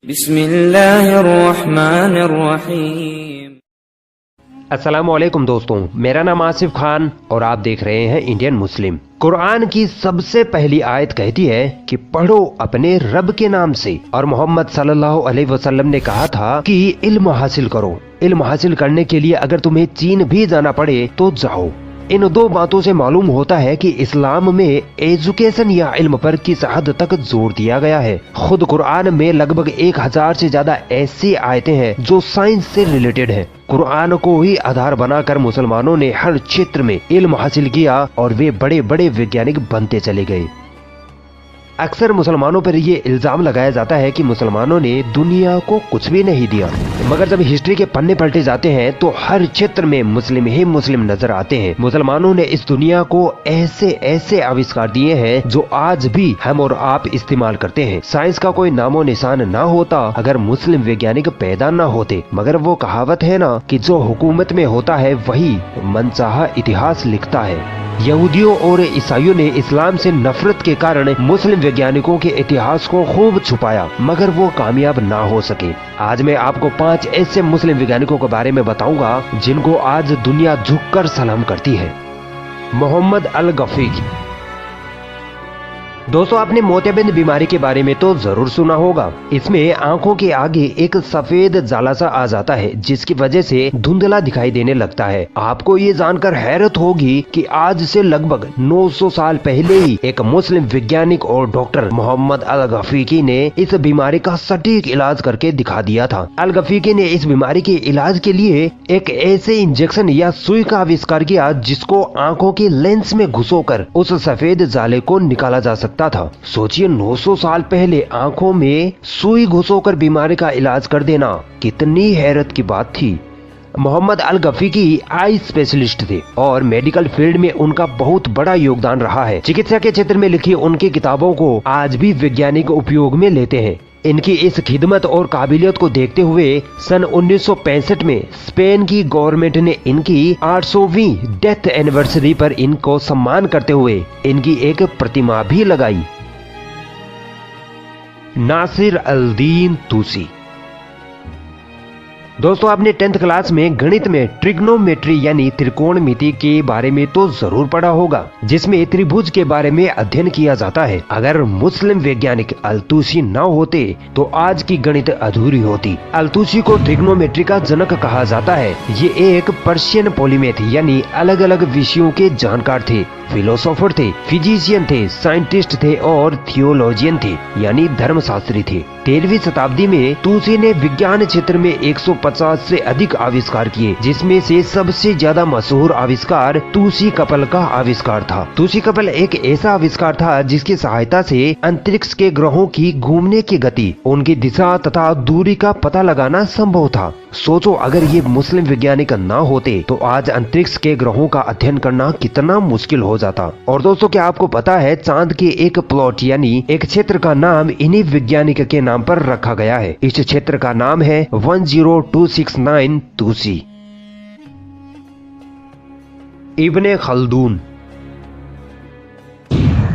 बिस्मिल्लाहिर्रहमानिर्रहीम। अस्सलामुअलैकुम दोस्तों, मेरा नाम आसिफ खान और आप देख रहे हैं इंडियन मुस्लिम। कुरान की सबसे पहली आयत कहती है कि पढ़ो अपने रब के नाम से, और मोहम्मद सल्लल्लाहु अलैहि वसल्लम ने कहा था कि इल्म हासिल करो। इल्म हासिल करने के लिए अगर तुम्हें चीन भी जाना पड़े तो जाओ। इन दो बातों से मालूम होता है कि इस्लाम में एजुकेशन या इल्म पर किस हद तक जोर दिया गया है। खुद कुरान में लगभग 1000 से ज्यादा ऐसी आयतें हैं जो साइंस से रिलेटेड हैं। कुरान को ही आधार बनाकर मुसलमानों ने हर क्षेत्र में इल्म हासिल किया और वे बड़े बड़े वैज्ञानिक बनते चले गए। अक्सर मुसलमानों पर ये इल्जाम लगाया जाता है कि मुसलमानों ने दुनिया को कुछ भी नहीं दिया, मगर जब हिस्ट्री के पन्ने पलटे जाते हैं तो हर क्षेत्र में मुस्लिम ही मुस्लिम नजर आते हैं। मुसलमानों ने इस दुनिया को ऐसे ऐसे आविष्कार दिए हैं जो आज भी हम और आप इस्तेमाल करते हैं। साइंस का कोई नामो निशान ना होता अगर मुस्लिम वैज्ञानिक पैदा ना होते। मगर वो कहावत है ना कि जो हुकूमत में होता है वही मनचाहा इतिहास लिखता है। यहूदियों और ईसाइयों ने इस्लाम से नफरत के कारण मुस्लिम वैज्ञानिकों के इतिहास को खूब छुपाया, मगर वो कामयाब ना हो सके। आज मैं आपको 5 ऐसे मुस्लिम वैज्ञानिकों के बारे में बताऊंगा जिनको आज दुनिया झुककर सलाम करती है। मोहम्मद अल-गफीकी। दोस्तों, आपने मोतियाबिंद बीमारी के बारे में तो जरूर सुना होगा। इसमें आंखों के आगे एक सफेद जाला सा आ जाता है जिसकी वजह से धुंधला दिखाई देने लगता है। आपको ये जानकर हैरत होगी कि आज से लगभग 900 साल पहले ही एक मुस्लिम वैज्ञानिक और डॉक्टर मोहम्मद अल-गफीकी ने इस बीमारी का सटीक इलाज करके दिखा दिया था। अल-गफीकी ने इस बीमारी के इलाज के लिए एक ऐसे इंजेक्शन या सुई का आविष्कार किया जिसको आंखों के लेंस में घुसोकर उस सफेद जाले को निकाला जा सकता था। सोचिए, 900 साल पहले आंखों में सुई घुसोकर बीमारी का इलाज कर देना कितनी हैरत की बात थी। मोहम्मद अल-गफीकी आई स्पेशलिस्ट थे और मेडिकल फील्ड में उनका बहुत बड़ा योगदान रहा है। चिकित्सा के क्षेत्र में लिखी उनकी किताबों को आज भी वैज्ञानिक उपयोग में लेते हैं। इनकी इस खिदमत और काबिलियत को देखते हुए सन 1965 में स्पेन की गवर्नमेंट ने इनकी 800वीं डेथ एनिवर्सरी पर इनको सम्मान करते हुए इनकी एक प्रतिमा भी लगाई। नासिर अल-दीन तूसी। दोस्तों, आपने 10th क्लास में गणित में ट्रिग्नोमेट्री यानी त्रिकोणमिति के बारे में तो जरूर पढ़ा होगा, जिसमें त्रिभुज के बारे में अध्ययन किया जाता है। अगर मुस्लिम वैज्ञानिक अल-तूसी न होते तो आज की गणित अधूरी होती। अल-तूसी को ट्रिग्नोमेट्री का जनक कहा जाता है। ये एक पर्शियन पॉलीमेथ यानी अलग अलग विषयों के जानकार थे। फिलोसोफर थे, फिजिशियन थे, साइंटिस्ट थे और थियोलॉजियन थे यानी धर्मशास्त्री थे। 13वीं शताब्दी में तूसी ने विज्ञान क्षेत्र में 150 से अधिक आविष्कार किए, जिसमें से सबसे ज्यादा मशहूर आविष्कार तूसी कपल का आविष्कार था। तूसी कपल एक ऐसा आविष्कार था जिसकी सहायता से अंतरिक्ष के ग्रहों की घूमने की गति, उनकी दिशा तथा दूरी का पता लगाना संभव था। सोचो, अगर ये मुस्लिम वैज्ञानिक न होते तो आज अंतरिक्ष के ग्रहों का अध्ययन करना कितना मुश्किल हो जाता। और दोस्तों, क्या आपको पता है चांद के एक प्लॉट यानी एक क्षेत्र का नाम इन्हीं वैज्ञानिक के नाम पर रखा गया है। इस क्षेत्र का नाम है 10269 तूसी। इब्ने खल्दून।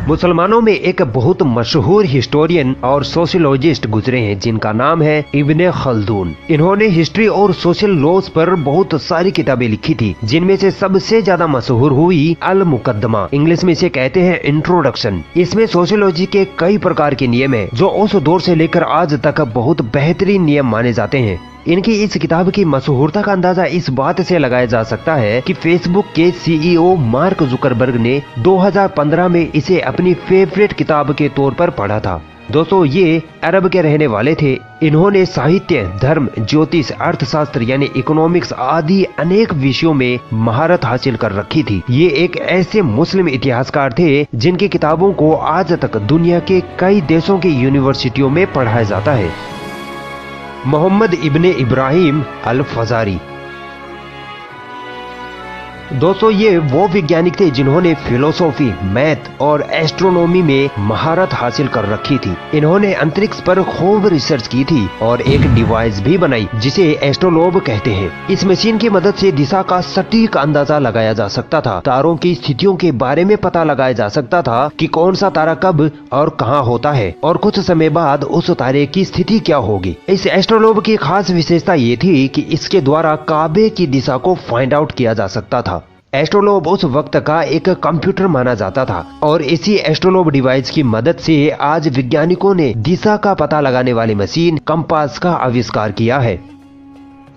मुसलमानों में एक बहुत मशहूर हिस्टोरियन और सोशियोलॉजिस्ट गुजरे हैं जिनका नाम है इब्ने खल्दून। इन्होंने हिस्ट्री और सोशल लॉज पर बहुत सारी किताबें लिखी थी, जिनमें से सबसे ज्यादा मशहूर हुई अल मुकद्दमा, इंग्लिश में इसे कहते हैं इंट्रोडक्शन। इसमें सोशियोलॉजी के कई प्रकार के नियम है जो उस दौर से लेकर आज तक बहुत बेहतरीन नियम माने जाते हैं। इनकी इस किताब की मशहूरता का अंदाजा इस बात से लगाया जा सकता है कि फेसबुक के सीईओ मार्क जुकरबर्ग ने 2015 में इसे अपनी फेवरेट किताब के तौर पर पढ़ा था। दोस्तों, ये अरब के रहने वाले थे। इन्होंने साहित्य, धर्म, ज्योतिष, अर्थशास्त्र यानी इकोनॉमिक्स आदि अनेक विषयों में महारत हासिल कर रखी थी। ये एक ऐसे मुस्लिम इतिहासकार थे जिनकी किताबों को आज तक दुनिया के कई देशों की यूनिवर्सिटियों में पढ़ाया जाता है। मोहम्मद इब्ने इब्राहिम अल-फजारी। दोस्तों ये वो वैज्ञानिक थे जिन्होंने फिलोसॉफी, मैथ और एस्ट्रोनॉमी में महारत हासिल कर रखी थी। इन्होंने अंतरिक्ष पर खूब रिसर्च की थी और एक डिवाइस भी बनाई जिसे एस्ट्रोलोब कहते हैं। इस मशीन की मदद से दिशा का सटीक अंदाजा लगाया जा सकता था, तारों की स्थितियों के बारे में पता लगाया जा सकता था कि कौन सा तारा कब और कहाँ होता है और कुछ समय बाद उस तारे की स्थिति क्या होगी। इस एस्ट्रोलोब की खास विशेषता ये थी कि इसके द्वारा काबे की दिशा को फाइंड आउट किया जा सकता था। एस्ट्रोलोब उस वक्त का एक कंप्यूटर माना जाता था और इसी एस्ट्रोलोब डिवाइस की मदद से आज वैज्ञानिकों ने दिशा का पता लगाने वाली मशीन कंपास का आविष्कार किया है।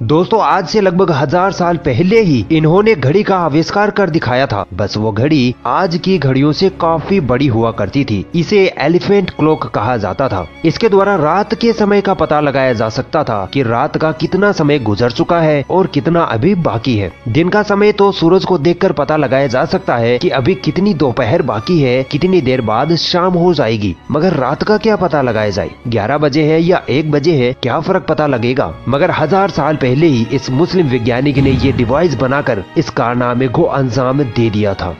दोस्तों आज से लगभग 1000 साल पहले ही इन्होंने घड़ी का आविष्कार कर दिखाया था। बस वो घड़ी आज की घड़ियों से काफी बड़ी हुआ करती थी। इसे एलिफेंट क्लॉक कहा जाता था। इसके द्वारा रात के समय का पता लगाया जा सकता था कि रात का कितना समय गुजर चुका है और कितना अभी बाकी है। दिन का समय तो सूरज को देखकर पता लगाया जा सकता है कि अभी कितनी दोपहर बाकी है, कितनी देर बाद शाम हो जाएगी। मगर रात का क्या पता लगाया जाए, 11 बजे है या 1 बजे है, क्या फर्क पता लगेगा। मगर 1000 साल पहले ही इस मुस्लिम वैज्ञानिक ने ये डिवाइस बनाकर इस कारनामे को अंजाम दे दिया था।